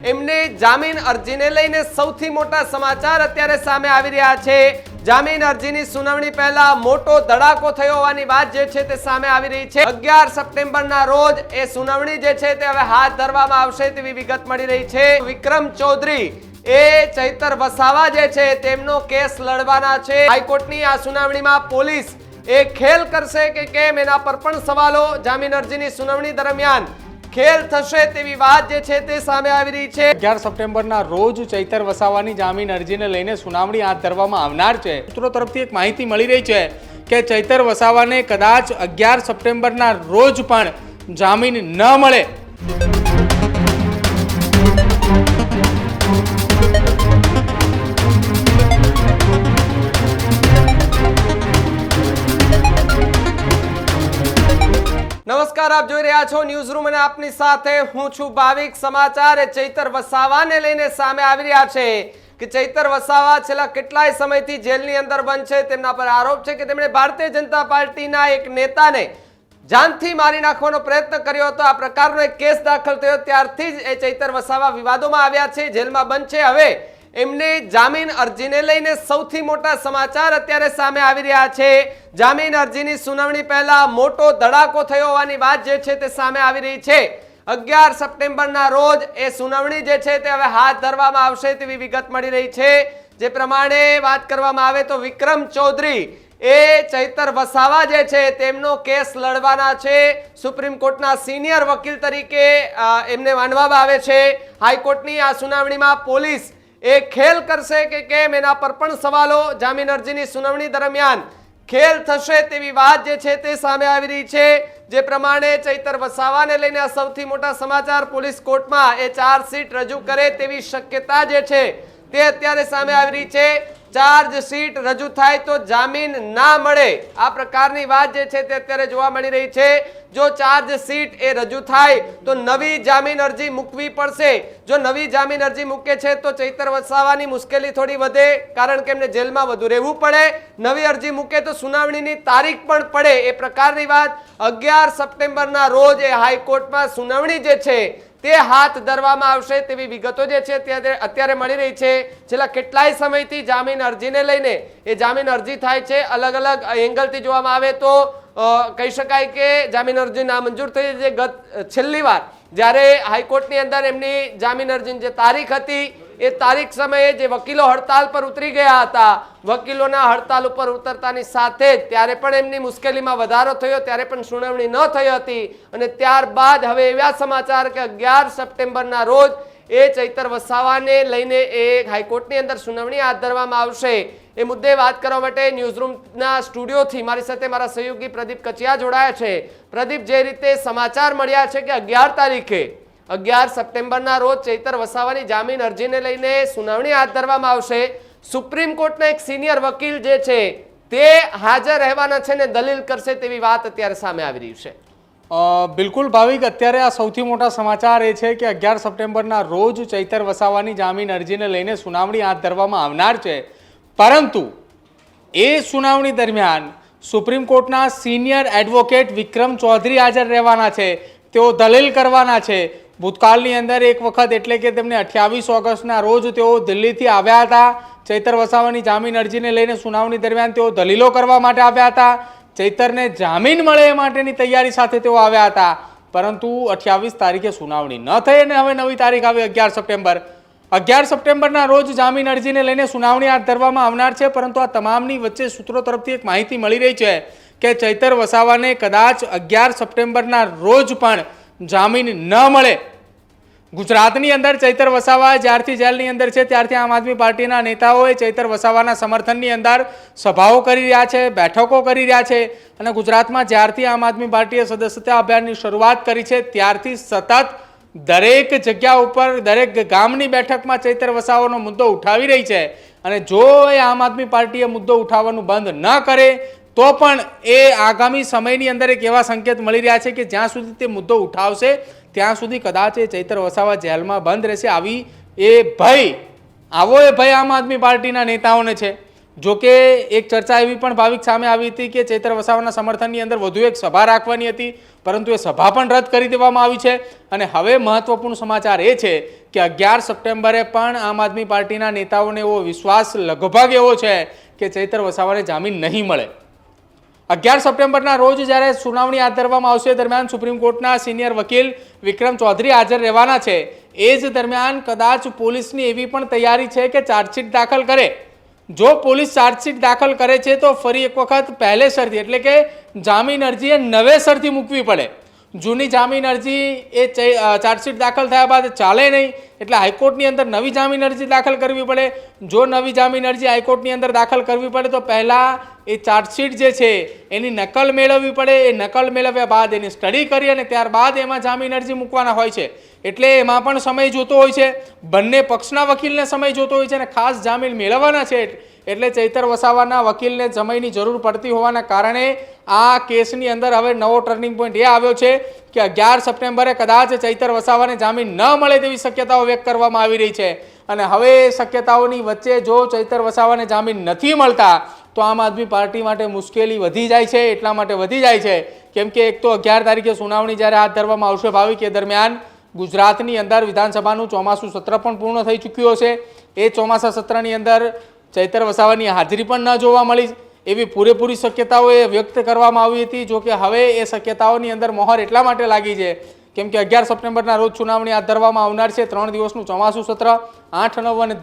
એમની જામીન અરજીને લઈને સૌથી મોટા સમાચાર અત્યારે સામે આવી રહ્યા છે। જામીન અરજીની સુનાવણી પહેલા મોટો ધડાકો થયો હોવાની વાત જે છે તે સામે આવી રહી છે। 11 સપ્ટેમ્બરના રોજ એ સુનાવણી જે છે તે હવે હાથ ધરવામાં આવશે તેવી વિગત મળી રહી છે। વિક્રમ ચૌધરી એ ચૈતર વસાવા જે છે તેમનો કેસ લડવાના છે। હાઈકોર્ટની આ સુનાવણીમાં પોલીસ એ ખેલ કરશે કે કેમ એના પર પણ સવાલો જામીન અરજીની સુનાવણી દરમિયાન ખેલ થશે તેવી વાત જે છે તે સામે આવી રહી છે। 11 સપ્ટેમ્બરના રોજ ચૈતર વસાવાની જામીન અરજીને લઈને સુનાવણી હાથ ધરવામાં આવનાર છે। સૂત્રો તરફથી એક માહિતી મળી રહી છે કે ચૈતર વસાવાને કદાચ 11 સપ્ટેમ્બરના રોજ પણ જામીન ન મળે નમસ્કાર, આપ જોઈ રહ્યા છો ન્યૂઝ રૂમ અને આપની સાથે હું છું ભાવિક। સમાચાર ચૈતર વસાવાને લઈને સામે આવી રહ્યા છે કે ચૈતર વસાવા છેલ્લા કેટલાય સમયથી જેલની અંદર બંધ છે। તેમના પર આરોપ છે કે તેમણે ભારતીય જનતા પાર્ટીના એક નેતાને જાનથી મારી નાખવાનો પ્રયત્ન કર્યો હતો। આ પ્રકારનો એક કેસ દાખલ થયો ત્યારથી જ એ ચૈતર વસાવા વિવાદોમાં આવ્યા છે, જેલમાં બંધ છે। હવે એમની જામીન અરજીને લઈને સૌથી મોટા સમાચાર અત્યારે સામે આવી રહ્યા છે। જામીન અરજીની સુનાવણી પહેલા મોટો ધડાકો થયો હોવાની વાત જે છે તે સામે આવી રહી છે। 11 સપ્ટેમ્બરના રોજ એ સુનાવણી જે છે તે હવે હાથ ધરવામાં આવશે તેવી વિગત મળી રહી છે। જે પ્રમાણે વાત કરવામાં આવે તો વિક્રમ ચૌધરી એ ચૈતર વસાવા જે છે તેમનો કેસ લડવાના છે। સુપ્રીમ કોર્ટના સિનિયર વકીલ તરીકે એમને માનવામાં આવે છે। હાઈકોર્ટની આ સુનાવણીમાં પોલીસ એ ખેલ કરશે કે કેમ એના પર પણ સવાલો જામીન અરજીની સુનાવણી દરમિયાન ખેલ થશે તેવી વાત જે છે તે સામે આવી રહી છે। જે પ્રમાણે ચૈતર વસાવાને લઈને સૌથી મોટા સમાચાર પોલીસ કોર્ટમાં એ ચાર્જશીટ રજૂ કરે તેવી શક્યતા જે છે તે અત્યારે સામે આવી રહી છે। ચાર્જશીટ રજૂ થાય તો જામીન ના મળે આ પ્રકારની વાત જે છે તે અત્યારે જોવા મળી રહી છે। જો ચાર્જશીટ એ રજૂ થાય તો નવી જામીન અરજી મૂકવી પડશે। જો નવી જામીન અરજી મૂકે છે તો ચૈતર વસાવાની મુશ્કેલી થોડી વધે, કારણ કે એમને જેલમાં વધુ રહેવું પડે। નવી અરજી મૂકે તો સુનાવણીની તારીખ પણ પડે એ પ્રકારની વાત 11 સપ્ટેમ્બરના રોજ એ હાઈકોર્ટમાં સુનાવણી જે છે તે હાથ ધરવામાં આવશે તેવી વિગતો જે છે અત્યારે મળી રહી છે। છેલ્લા કેટલાય સમયથી જામીન અરજીને લઈને એ જામીન અરજી થાય છે, અલગ અલગ એંગલથી જોવામાં આવે તો કહી શકાય કે જામીન અરજી નામંજૂર થઈ છે। છેલ્લી વાર જ્યારે હાઈકોર્ટની અંદર એમની જામીન અરજીની જે તારીખ હતી એ તારીખ સમયે જે વકીલો હડતાલ પર ઉતરી ગયા હતા, વકીલોના હડતાલ ઉપર ઉતરતાની સાથે જ ત્યારે પણ એમની મુશ્કેલીમાં વધારો થયો, ત્યારે પણ સુનાવણી ન થઈ હતી અને ત્યારબાદ હવે એવા સમાચાર કે 11 સપ્ટેમ્બરના રોજ એ ચૈતર વસાવાને લઈને એ હાઈકોર્ટની અંદર સુનાવણી હાથ ધરવામાં આવશે। એ મુદ્દે વાત કરવા માટે ન્યૂઝરૂમના સ્ટુડિયોથી મારી સાથે મારા સહયોગી પ્રદીપ કચિયા જોડાયા છે। પ્રદીપ, જે રીતે સમાચાર મળ્યા છે કે 11 તારીખે 11 સપ્ટેમ્બરના રોજ ચૈતર વસાવાની જામીન અરજીને લઈને સુનાવણી હાથ ધરવામાં આવશે। સુપ્રીમ કોર્ટના એક સિનિયર વકીલ જે છે તે હાજર રહેવાના છે ને દલીલ કરશે તેવી વાત અત્યારે સામે આવી રહી છે। બિલકુલ ભાવિક, અત્યારે આ સૌથી મોટા સમાચાર એ છે કે 11 સપ્ટેમ્બરના રોજ ચૈતર વસાવાની જામીન અરજીને લઈને સુનાવણી હાથ ધરવામાં આવનાર છે, પરંતુ એ સુનાવણી દરમિયાન સુપ્રીમ કોર્ટના સિનિયર એડવોકેટ વિક્રમ ચૌધરી હાજર રહેવાના છે। તેઓ દલીલ કરવાના છે। ભૂતકાળની અંદર એક વખત એટલે કે તેમને 28 ઓગસ્ટના રોજ તેઓ દિલ્હીથી આવ્યા હતા। ચૈતર વસાવાની જામીન અરજીને લઈને સુનાવણી દરમિયાન તેઓ દલીલો કરવા માટે આવ્યા હતા। ચૈતરને જામીન મળે એ માટેની તૈયારી સાથે તેઓ આવ્યા હતા, પરંતુ 28 તારીખે સુનાવણી ન થઈ અને હવે નવી તારીખ આવી 11 સપ્ટેમ્બર। 11 સપ્ટેમ્બરના રોજ જામીન અરજીને લઈને સુનાવણી હાથ ધરવામાં આવનાર છે, પરંતુ આ તમામની વચ્ચે સૂત્રો તરફથી એક માહિતી મળી રહી છે કે ચૈતર વસાવાને કદાચ 11 સપ્ટેમ્બરના રોજ પણ જામીન ન મળે। ગુજરાતની અંદર ચૈતર વસાવા જ્યારથી જેલની અંદર છે ત્યારથી આમ આદમી પાર્ટીના નેતાઓએ ચૈતર વસાવાના સમર્થનની અંદર સભાઓ કરી રહ્યા છે, બેઠકો કરી રહ્યા છે અને ગુજરાતમાં જ્યારથી આમ આદમી પાર્ટીએ સદસ્યતા અભિયાનની શરૂઆત કરી છે ત્યારથી સતત દરેક જગ્યા ઉપર દરેક ગામની બેઠકમાં ચૈતર વસાવાનો મુદ્દો ઉઠાવી રહી છે અને જો એ આમ આદમી પાર્ટીએ મુદ્દો ઉઠાવવાનું બંધ ન કરે તો પણ એ આગામી સમયની અંદર એક એવા સંકેત મળી રહ્યા છે કે જ્યાં સુધી તે મુદ્દો ઉઠાવશે ત્યાં સુધી કદાચ એ ચૈતર વસાવા જેલમાં બંધ રહેશે। આવો એ ભય આમ આદમી પાર્ટીના નેતાઓને છે। જો કે એક ચર્ચા એવી પણ ભાવિક સામે આવી હતી કે ચૈતર વસાવાના સમર્થનની અંદર વધુ એક સભા રાખવાની હતી, પરંતુ એ સભા પણ રદ કરી દેવામાં આવી છે. અને હવે મહત્વપૂર્ણ સમાચાર એ છે કે 11 સપ્ટેમ્બરે પણ આમ આદમી પાર્ટીના નેતાઓને એવો વિશ્વાસ લગભગ એવો છે કે ચૈતર વસાવાને જામીન નહીં મળે. 11 સપ્ટેમ્બરના રોજ જ્યારે સુનાવણી હાથ ધરવામાં આવશે, દરમિયાન સુપ્રીમ કોર્ટના સિનિયર વકીલ વિક્રમ ચૌધરી હાજર રહેવાના છે. એ જ દરમિયાન કદાચ પોલીસની એવી પણ તૈયારી છે કે ચાર્જશીટ દાખલ કરે. જો પોલીસ ચાર્જશીટ દાખલ કરે છે તો ફરી એક વખત પહેલેસરથી એટલે કે જામીન અરજી એ નવેસરથી મૂકવી પડે. જૂની જામીન અરજી એ ચાર્જશીટ દાખલ થયા બાદ ચાલે નહીં, એટલે હાઈકોર્ટની અંદર નવી જામીન અરજી દાખલ કરવી પડે. જો નવી જામીન અરજી હાઈકોર્ટની અંદર દાખલ કરવી પડે તો પહેલાં એ ચાર્જશીટ જે છે એની નકલ મેળવવી પડે. એ નકલ મેળવ્યા બાદ એની સ્ટડી કરી અને ત્યારબાદ એમાં જામીન અરજી મૂકવાના હોય છે. એટલે એમાં પણ સમય જોતો હોય છે, બંને પક્ષના વકીલને સમય જોતો હોય છે અને ખાસ જામીન મેળવવાના છે એટલે ચૈતર વસાવાના વકીલને સમયની જરૂર પડતી હોવાના કારણે આ કેસની અંદર હવે નવો ટર્નિંગ પોઈન્ટ એ આવ્યો છે કે 11 સપ્ટેમ્બરે કદાચ ચૈતર વસાવાને જામીન ન મળે તેવી શક્યતાઓ વ્યક્ત કરવામાં આવી રહી છે. અને હવે શક્યતાઓની વચ્ચે જો ચૈતર વસાવાને જામીન નથી મળતા તો આમ આદમી પાર્ટી માટે મુશ્કેલી વધી જાય છે. એટલા માટે વધી જાય છે કેમ કે એક તો 11 તારીખે સુનાવણી જ્યારે હાથ ધરવામાં આવશે ભાવિક, એ દરમિયાન ગુજરાતની અંદર વિધાનસભાનું ચોમાસું સત્ર પણ પૂર્ણ થઈ ચૂક્યું હશે. એ ચોમાસા સત્રની અંદર ચૈતર વસાવાની હાજરી પણ ન જોવા મળી એવી પૂરેપૂરી શક્યતાઓ એ વ્યક્ત કરવામાં આવી હતી. જો કે હવે એ શક્યતાઓની અંદર મોહર એટલા માટે લાગી છે કેમ કે 11 સપ્ટેમ્બરના રોજ સુનાવણી હાથ ધરવામાં આવનાર છે. 3 દિવસનું ચોમાસું સત્ર 8, 9 અને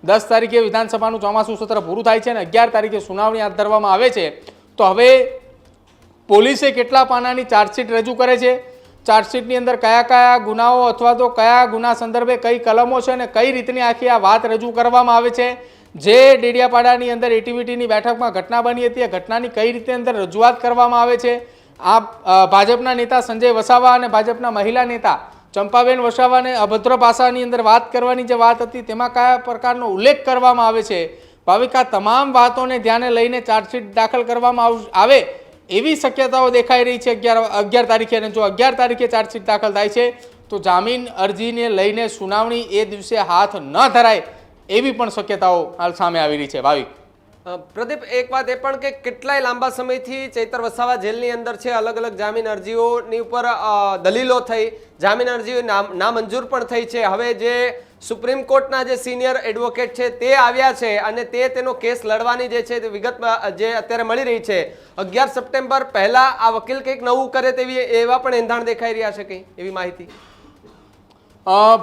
10 તારીખે વિધાનસભાનું ચોમાસું સત્ર પૂરું થાય છે અને 11 તારીખે સુનાવણી હાથ ધરવામાં આવે છે. તો હવે પોલીસે કેટલા પાનાની ચાર્જશીટ રજૂ કરે છે, ચાર્જશીટની અંદર કયા કયા ગુનાઓ અથવા તો કયા ગુના સંદર્ભે કઈ કલમો છે અને કઈ રીતની આખી આ વાત રજૂ કરવામાં આવે છે. જે ડેડિયાપાડાની અંદર એટીવીટીની બેઠકમાં ઘટના બની હતી, એ ઘટનાની કઈ રીતે અંદર રજૂઆત કરવામાં આવે છે. આ ભાજપના નેતા સંજય વસાવા અને ભાજપના મહિલા નેતા ચંપાબેન વસાવાને અભદ્ર ભાષાની અંદર વાત કરવાની જે વાત હતી તેમાં કયા પ્રકારનો ઉલ્લેખ કરવામાં આવે છે. ભાવિક આ તમામ વાતોને ધ્યાને લઈને ચાર્જશીટ દાખલ કરવામાં આવે એવી શક્યતાઓ દેખાઈ રહી છે 11 તારીખે. અને જો 11 તારીખે ચાર્જશીટ દાખલ થાય છે તો જામીન અરજીને લઈને સુનાવણી એ દિવસે હાથ ન ધરાય એવી પણ શક્યતાઓ હાલ સામે આવી રહી છે. ભાવિક, પ્રદીપ, એક વાત એ પણ કે કેટલાય લાંબા સમયથી ચૈતર વસાવા જેલની અંદર છે. અલગ અલગ જામીન અરજીઓની ઉપર દલીલો થઈ, જામીન અરજીઓ નામંજૂર પણ થઈ છે. હવે જે સુપ્રીમ કોર્ટના જે સિનિયર એડવોકેટ છે તે આવ્યા છે અને તેનો કેસ લડવાની જે છે તે વિગત જે અત્યારે મળી રહી છે. 11 સપ્ટેમ્બર પહેલા આ વકીલ કંઈક નવું કરે તેવી એવા પણ એંધાણ દેખાઈ રહ્યા છે, કંઈ એવી માહિતી?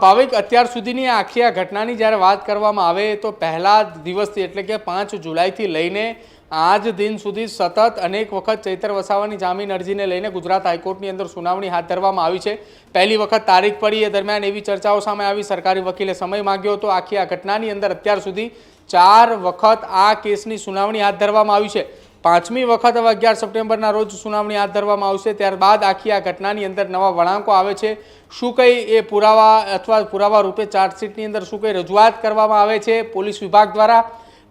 ભાવિક, અત્યાર સુધીની આખી આ ઘટનાની જ્યારે વાત કરવામાં આવે તો પહેલા દિવસથી એટલે કે 5 જુલાઈથી લઈને આજ દિન સુધી સતત અનેક વખત ચૈતર વસાવાની જામીન અરજીને લઈને ગુજરાત હાઈકોર્ટની અંદર સુનાવણી હાથ ધરવામાં આવી છે. પહેલી વખત તારીખ પડી એ દરમિયાન એવી ચર્ચાઓ સામે આવી, સરકારી વકીલે સમય માંગ્યો હતો. આખી આ ઘટનાની અંદર અત્યાર સુધી 4 વખત આ કેસની સુનાવણી હાથ ધરવામાં આવી છે. 5મી વખત હવે 11 સપ્ટેમ્બરના રોજ સુનાવણી હાથ ધરવામાં આવશે. ત્યારબાદ આખી આ ઘટનાની અંદર નવા વળાંકો આવે છે. શું કંઈ એ પુરાવા અથવા પુરાવા રૂપે ચાર્જશીટની અંદર શું કંઈ રજૂઆત કરવામાં આવે છે પોલીસ વિભાગ દ્વારા,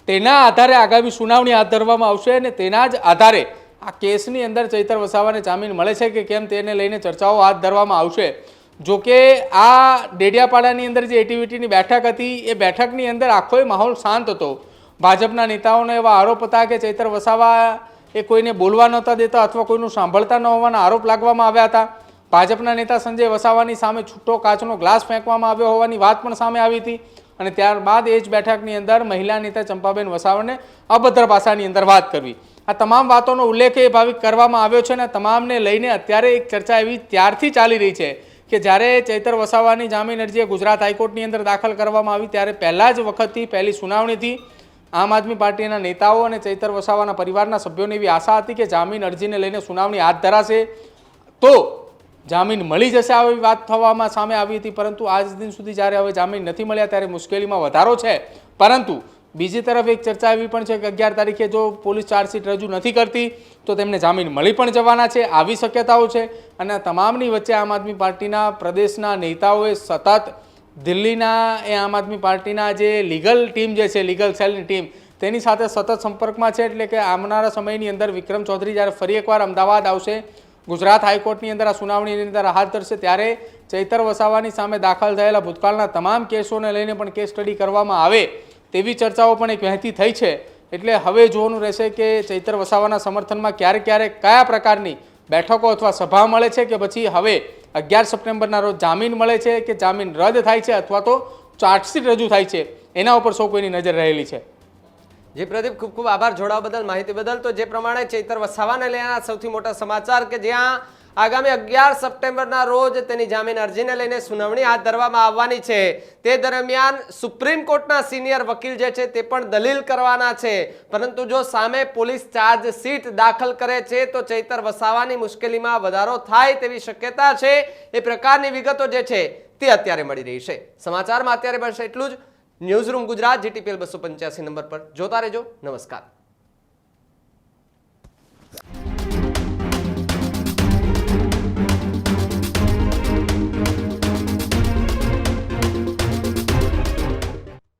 તેના આધારે આગામી સુનાવણી હાથ ધરવામાં આવશે અને તેના જ આધારે આ કેસની અંદર ચૈતર વસાવાને જામીન મળે છે કે કેમ તેને લઈને ચર્ચાઓ હાથ ધરવામાં આવશે. જો કે આ ડેડિયાપાડાની અંદર જે એટીવીટીની બેઠક હતી એ બેઠકની અંદર આખો માહોલ શાંત હતો. ભાજપના નેતાઓને એવા આરોપ હતા કે ચૈતર વસાવા એ કોઈને બોલવા નહોતા દેતા અથવા કોઈનું સાંભળતા ન હોવાના આરોપ લાગવામાં આવ્યા હતા. ભાજપના નેતા સંજય વસાવાની સામે છૂટો કાચનો ગ્લાસ ફેંકવામાં આવ્યો હોવાની વાત પણ સામે આવી હતી. અને ત્યારબાદ એ જ બેઠકની અંદર મહિલા નેતા ચંપાબેન વસાવાને અભદ્ર ભાષાની અંદર વાત કરવી. આ તમામ વાતોનો ઉલ્લેખ એ ભાવિક કરવામાં આવ્યો છે અને તમામને લઈને અત્યારે એક ચર્ચા એવી ત્યારથી ચાલી રહી છે કે જ્યારે ચૈતર વસાવાની જામીન અરજી ગુજરાત હાઈકોર્ટની અંદર દાખલ કરવામાં આવી ત્યારે પહેલા જ વખતથી પહેલી સુનાવણીથી આમ આદમી પાર્ટીના નેતાઓ અને ચૈતર વસાવાના પરિવારના સભ્યોને એવી આશા હતી કે જામીન અરજીને લઈને સુનાવણી હાથ ધરાશે તો જામીન મળી જશે, આવી વાત થવામાં સામે આવી હતી. પરંતુ આજ દિન સુધી જ્યારે હવે જામીન નથી મળ્યા ત્યારે મુશ્કેલીમાં વધારો છે. પરંતુ બીજી તરફ એક ચર્ચા એવી પણ છે કે 11 તારીખે જો પોલીસ ચાર્જશીટ રજૂ નથી કરતી તો તેમને જામીન મળી પણ જવાના છે, આવી શક્યતાઓ છે. અને તમામની વચ્ચે આમ આદમી પાર્ટીના પ્રદેશના નેતાઓએ સતત દિલ્હીના એ આમ આદમી પાર્ટીના જે લીગલ ટીમ જે છે, લીગલ સેલની ટીમ, તેની સાથે સતત સંપર્કમાં છે. એટલે કે આવનારા સમયની અંદર વિક્રમ ચૌધરી જ્યારે ફરી એકવાર અમદાવાદ આવશે, ગુજરાત હાઈકોર્ટની અંદર આ સુનાવણીની અંદર હાથ ધરશે, ત્યારે ચૈતર વસાવાની સામે દાખલ થયેલા ભૂતકાળના તમામ કેસોને લઈને પણ કેસ સ્ટડી કરવામાં આવે તેવી ચર્ચાઓ પણ એક વહેતી થઈ છે. એટલે હવે જોવાનું રહેશે કે ચૈતર વસાવાના સમર્થનમાં ક્યારે કયા પ્રકારની બેઠકો અથવા સભા મળે છે કે પછી હવે 11 સપ્ટેમ્બરના રોજ જામીન મળે છે કે જામીન રદ થાય છે અથવા તો ચાર્જશીટ રજૂ થાય છે, એના ઉપર સૌ કોઈની નજર રહેલી છે. જી પ્રદીપ, ખૂબ ખૂબ આભાર જોડાવા બદલ, માહિતી બદલ. તો જે પ્રમાણે ચૈતર વસાવાને લઈને સૌથી મોટા સમાચાર કે જ્યાં આગામી 11 સપ્ટેમ્બરના રોજ તેની જામીન અરજીને લઈને સુનાવણી હાથ ધરવામાં આવવાની છે, તે દરમિયાન સુપ્રીમ કોર્ટના સિનિયર વકીલ જે છે તે પણ દલીલ કરવાના છે. પરંતુ જો સામે પોલીસ ચાર્જશીટ દાખલ કરે છે તો ચૈતર વસાવાની મુશ્કેલીમાં વધારો થાય તેવી શક્યતા છે. એ પ્રકારની વિગતો જે છે તે અત્યારે મળી રહી છે. સમાચારમાં અત્યારે બસ એટલું જ. ન્યૂઝરૂમ ગુજરાત GTPL 285 નંબર પર જોતા રહેજો. નમસ્કાર.